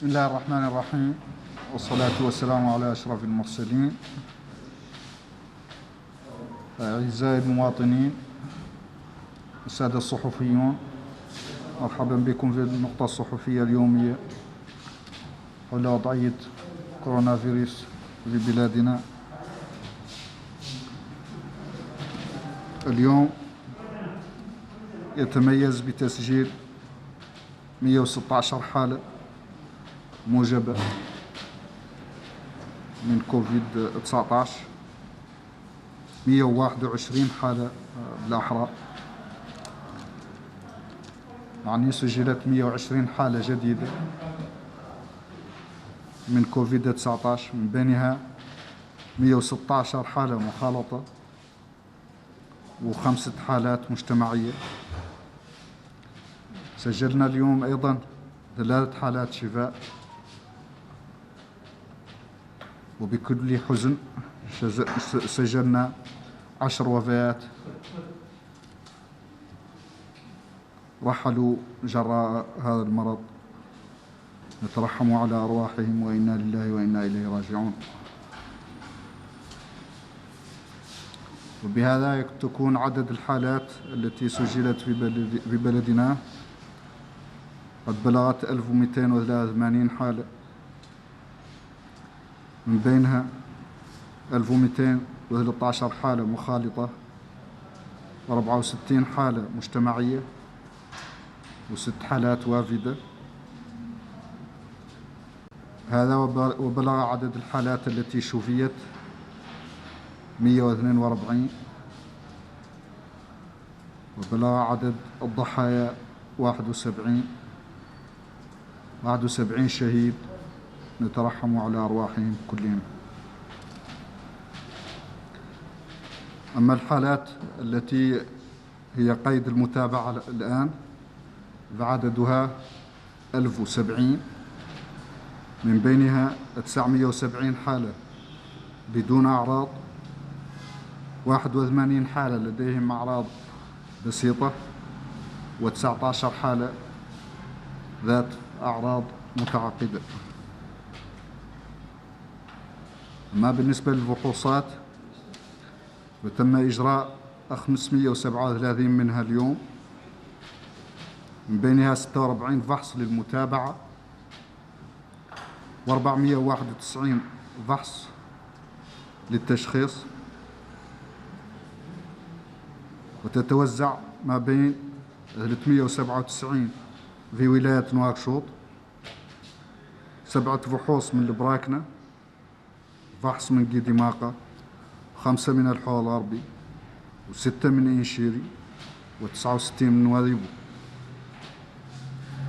بسم الله الرحمن الرحيم، والصلاة والسلام على أشرف المرسلين. أعزائي المواطنين، السادة الصحفيون، مرحبا بكم في النقطة الصحفية اليومية حول وضعية كورونا فيروس في بلادنا. اليوم يتميز بتسجيل 116 حالة موجبة من كوفيد-19، 121 حالة بالأحرى، يعني سجلت 120 حالة جديدة من كوفيد-19، من بينها 116 حالة مخالطة و5 حالات مجتمعية. سجلنا اليوم أيضا 3 حالات شفاء، وبكل حزن سجلنا 10 وفيات رحلوا جراء هذا المرض. نترحم على أرواحهم، وإنا لله وإنا إليه راجعون. وبهذا تكون عدد الحالات التي سجلت في بلدنا قد بلغت 1283 حالة، من بينها 1213 حالة مخالطة، 64 حالة مجتمعية، و6 حالات وافدة. هذا وبلغ عدد الحالات التي شفيت 142، وبلغ عدد الضحايا 71 شهيد. نترحم على أرواحهم كلهم. أما الحالات التي هي قيد المتابعة الآن فعددها 1070، من بينها 970 حالة بدون أعراض، 81 حالة لديهم أعراض بسيطة، و19 حالة ذات أعراض متعقدة. أما بالنسبة للفحوصات وتم إجراء 537 منها اليوم، من بينها 46 فحص للمتابعة، و491 فحص للتشخيص، وتتوزع ما بين 397 في ولاية نواكشوط، 7 فحوص من البراكنة، فحص من قيدماقة، 5 من الحول الغربي، و6 من إنشيري، و69 من واذيبو.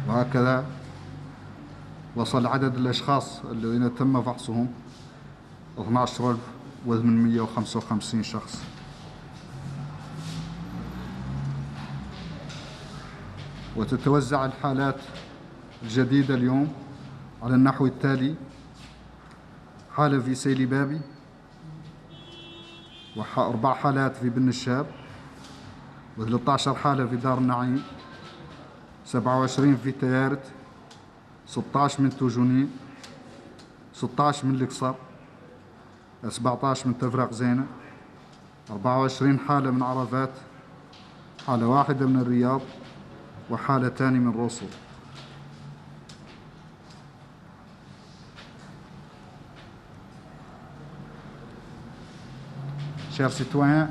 وهكذا وصل عدد الأشخاص الذين تم فحصهم 12855 شخص. وتتوزع الحالات الجديدة اليوم على النحو التالي: حالة في سيلي بابي، و4 حالات في بن الشاب، و13 حالة في دار النعيم، 27 في تيارت، 16 من توجونين، 16 من القصر، 17 من تفرق زينة، 24 حالة من عرفات، حالة واحدة من الرياض، وحالتان من روسو. Chers citoyens,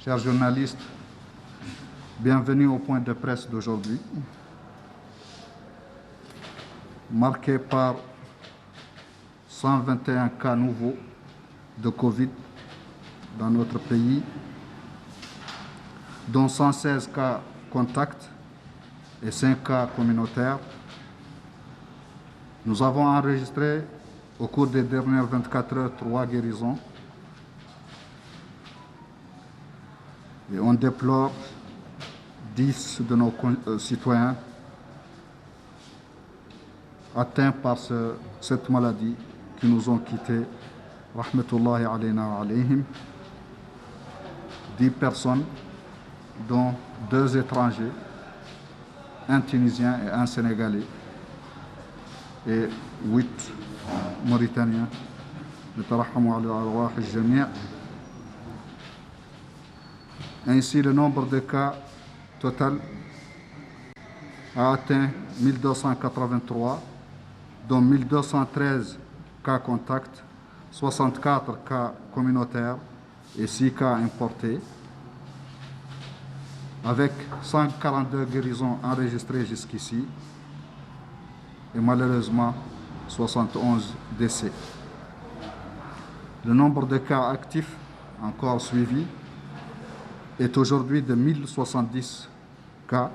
chers journalistes, bienvenue au point de presse d'aujourd'hui, marqué par 121 cas nouveaux de Covid dans notre pays, dont 116 cas contacts et 5 cas communautaires. Nous avons enregistré au cours des dernières 24 heures 3 guérisons, et on déplore 10 de nos citoyens atteints par cette maladie qui nous ont quittés. Rahmatullahi alayna wa alayhim. 10 personnes, dont 2 étrangers, un Tunisien et un Sénégalais, et 8 Mauritaniens. نترحم على أرواح الجميع. Ainsi, le nombre de cas total a atteint 1283, dont 1213 cas contacts, 64 cas communautaires et 6 cas importés, avec 142 guérisons enregistrées jusqu'ici et malheureusement 71 décès. Le nombre de cas actifs encore suivis est aujourd'hui de 1070 cas,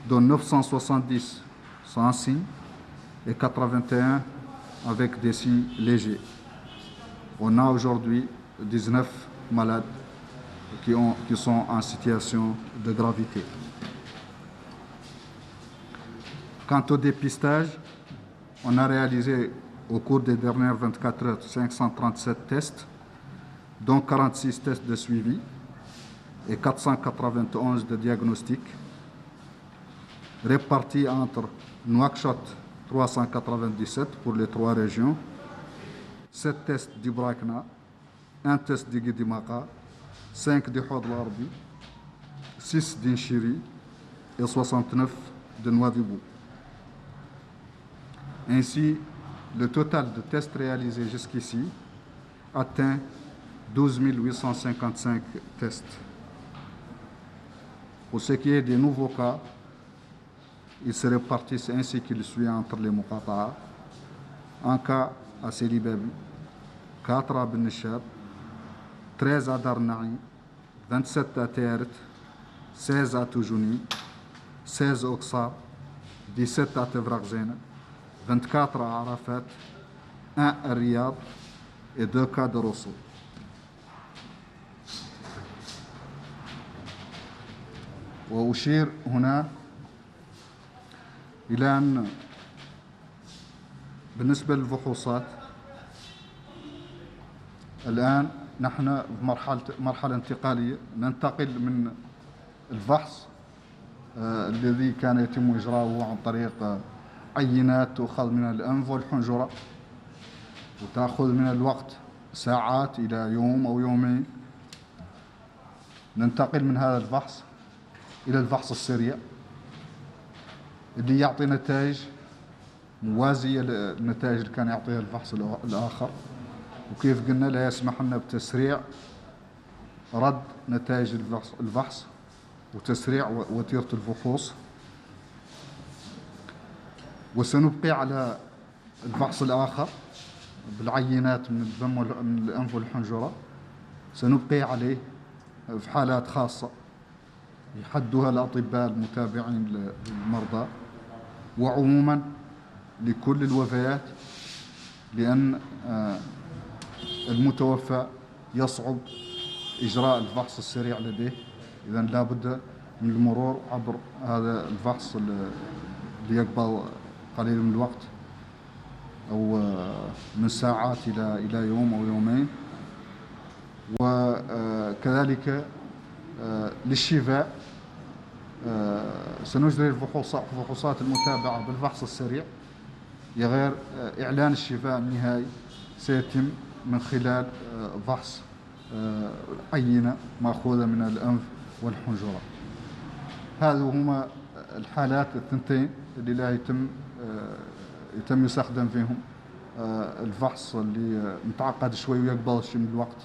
dont 970 sans signe et 81 avec des signes légers. On a aujourd'hui 19 malades qui sont en situation de gravité. Quant au dépistage, on a réalisé au cours des dernières 24 heures 537 tests, dont 46 tests de suivi et 491 de diagnostic, répartis entre Nouakchott 397 pour les 3 régions, 7 tests du Brakna, 1 test du Guidimaka, 5 du Hod Larbi, 6 d'Inchiri et 69 de Nouadhibou. Ainsi, le total de tests réalisés jusqu'ici atteint 12 855 tests. Pour ce qui est des nouveaux cas, ils se répartissent ainsi qu'il suit entre les Muqata'a. Un cas à Sidi Babi, 4 à Ben Nchab, 13 à Darnaï, 27 à Teret, 16 à Toujouni, 16 à Oksar, 17 à Tevrakzena, 24 à Arafat, 1 à Riyad et 2 cas de Rosso. وأشير هنا إلى أن بالنسبة للفحوصات الآن نحن مرحلة انتقالية، ننتقل من الفحص الذي كان يتم إجراؤه عن طريق عينات تؤخذ من الأنف والحنجرة وتأخذ من الوقت ساعات إلى يوم أو يومين. ننتقل من هذا الفحص إلى الفحص السريع اللي يعطي نتائج موازية للنتائج اللي كان يعطيها الفحص الآخر، وكيف قلنا لا يسمح لنا بتسريع رد نتائج الفحص وتسريع وتيرة الفحوص. وسنبقي على الفحص الآخر بالعينات من الدم ومن الأنف والحنجرة، سنبقي عليه في حالات خاصة يحدها الأطباء المتابعين للمرضى، وعموما لكل الوفيات، لأن المتوفى يصعب إجراء الفحص السريع لديه، إذن لا بد من المرور عبر هذا الفحص اللي يقبل قليل من الوقت أو من ساعات إلى يوم أو يومين. وكذلك للشفاء سنجري الفحوصات المتابعة بالفحص السريع، غير إعلان الشفاء النهائي سيتم من خلال فحص عينة مأخوذة من الأنف والحنجرة. هذه هما الحالات الثنتين اللي لا يتم يستخدم فيهم الفحص اللي متعقد شوي ويقبل شيء من الوقت.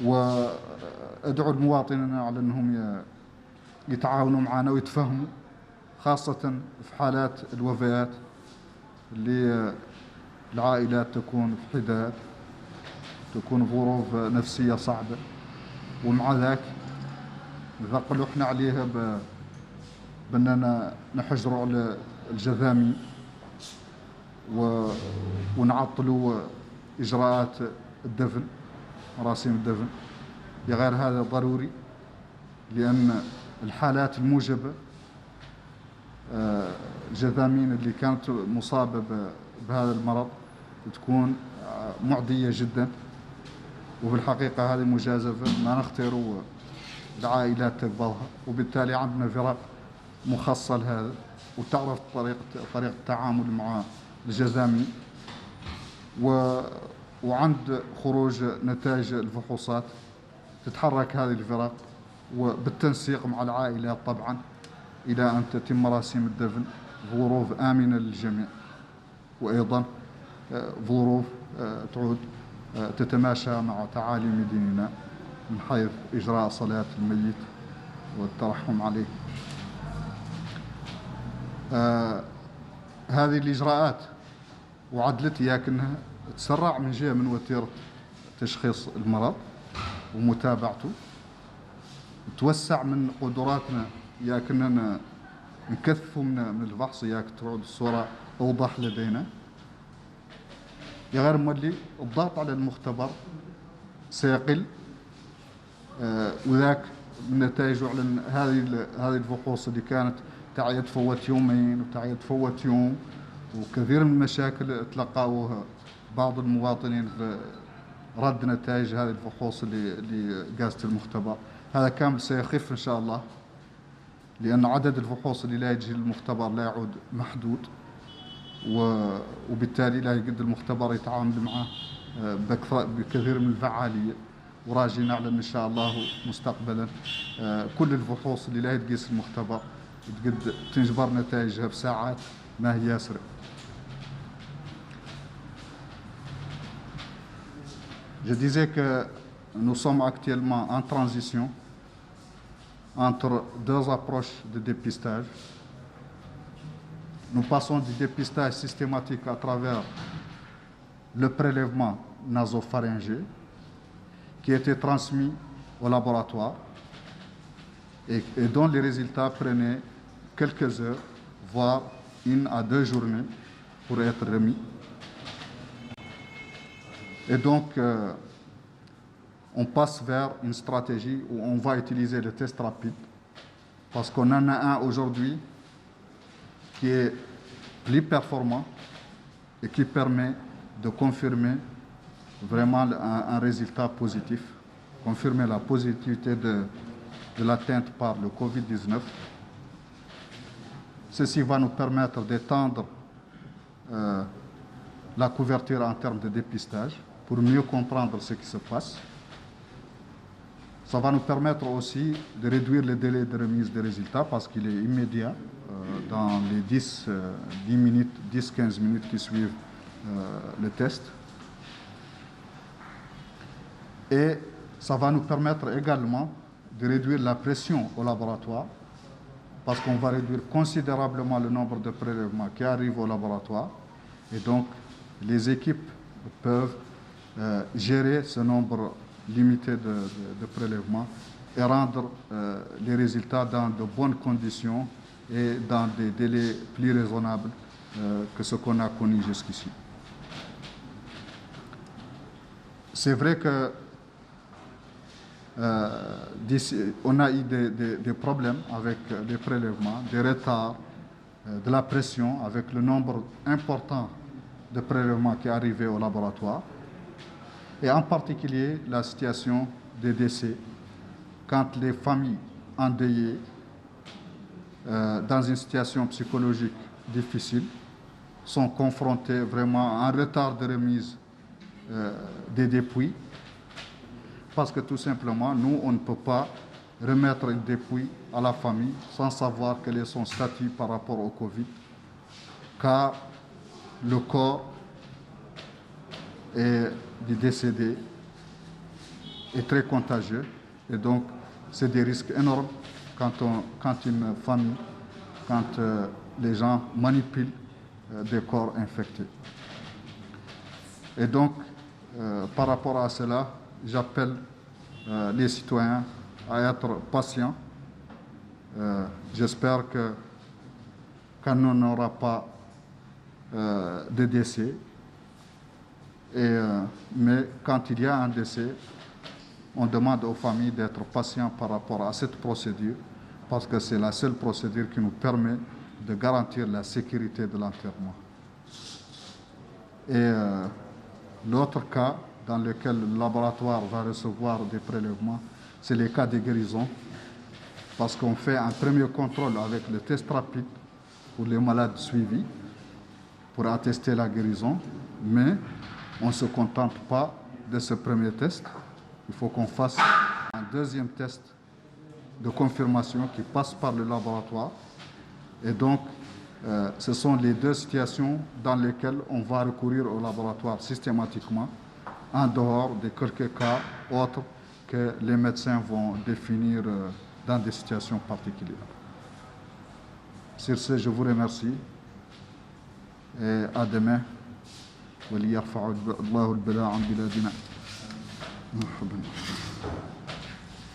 وأدعو المواطنين على أنهم يتعاونوا معنا ويتفهموا، خاصة في حالات الوفيات اللي العائلات تكون في حداد، تكون ظروف نفسية صعبة، ومع ذاك نثقلوا احنا عليها بأننا نحجروا على الجذامين ونعطلوا إجراءات الدفن، مراسم الدفن. غير هذا ضروري، لأن الحالات الموجبة الجذامين اللي كانت مصابة بهذا المرض تكون معدية جدا، وفي الحقيقة هذه مجازفة ما نختار العائلات تقبلها، وبالتالي عندنا فرق مخصصة لهذا وتعرف طريقة التعامل مع الجذامي، وعند خروج نتائج الفحوصات تتحرك هذه الفرق وبالتنسيق مع العائلات طبعا إلى أن تتم مراسم الدفن في ظروف آمنة للجميع، وأيضا ظروف تعود تتماشى مع تعاليم ديننا من حيث إجراء صلاة الميت والترحم عليه. هذه الإجراءات وعدلت ياكنها تسرع من جهة من وتيرة تشخيص المرض ومتابعته، توسع من قدراتنا ياكننا نكثفوا من الفحص ياك تعود الصورة أوضح لدينا. يا غير مولي الضغط على المختبر سيقل، وذاك النتائج على هذه الفحوص اللي كانت تعي تفوت يومين وتعي تفوت يوم، وكثير من المشاكل تلقاوها بعض المواطنين في رد نتائج هذه الفحوص اللي قاست المختبر. هذا كامل سيخف إن شاء الله، لأن عدد الفحوص اللي لا يجي للمختبر لا يعود محدود، وبالتالي لا يقدر المختبر يتعامل معه بكثير من الفعالية. وراجي نعلن إن شاء الله مستقبلا كل الفحوص اللي لا يتقيس المختبر تقد تنجبر نتائجها بساعات ما هي ياسر. Je disais que nous sommes actuellement en transition entre deux approches de dépistage. Nous passons du dépistage systématique à travers le prélèvement nasopharyngé qui était transmis au laboratoire et dont les résultats prenaient quelques heures, voire 1 à 2 journées pour être remis. Et donc, on passe vers une stratégie où on va utiliser le test rapide, parce qu'on en a un aujourd'hui qui est plus performant et qui permet de confirmer vraiment un résultat positif, confirmer la positivité de l'atteinte par le Covid-19. Ceci va nous permettre d'étendre la couverture en termes de dépistage pour mieux comprendre ce qui se passe. Ça va nous permettre aussi de réduire le délai de remise des résultats parce qu'il est immédiat dans les 10-15 minutes qui suivent le test. Et ça va nous permettre également de réduire la pression au laboratoire parce qu'on va réduire considérablement le nombre de prélèvements qui arrivent au laboratoire. Et donc, les équipes peuvent gérer ce nombre limité de prélèvements et rendre les résultats dans de bonnes conditions et dans des délais plus raisonnables que ce qu'on a connu jusqu'ici. C'est vrai que on a eu des problèmes avec les prélèvements, des retards, de la pression avec le nombre important de prélèvements qui arrivaient au laboratoire, et en particulier la situation des décès, quand les familles endeuillées, dans une situation psychologique difficile, sont confrontées vraiment à un retard de remise des dépouilles, parce que tout simplement, nous, on ne peut pas remettre une dépouille à la famille sans savoir quel est son statut par rapport au Covid, car le corps du décédé est très contagieux, et donc c'est des risques énormes quand une famille, quand les gens manipulent des corps infectés. Et donc, par rapport à cela, j'appelle les citoyens à être patients. J'espère qu'on n'aura pas de décès. Mais quand il y a un décès, on demande aux familles d'être patients par rapport à cette procédure, parce que c'est la seule procédure qui nous permet de garantir la sécurité de l'enterrement. Et l'autre cas dans lequel le laboratoire va recevoir des prélèvements, c'est les cas de guérison, parce qu'on fait un premier contrôle avec le test rapide pour les malades suivis, pour attester la guérison, mais on ne se contente pas de ce premier test. Il faut qu'on fasse un deuxième test de confirmation qui passe par le laboratoire. Et donc, ce sont les deux situations dans lesquelles on va recourir au laboratoire systématiquement, en dehors de quelques cas autres que les médecins vont définir dans des situations particulières. Sur ce, je vous remercie et à demain. وليرفع الله البلاء عن بلادنا. مرحبا.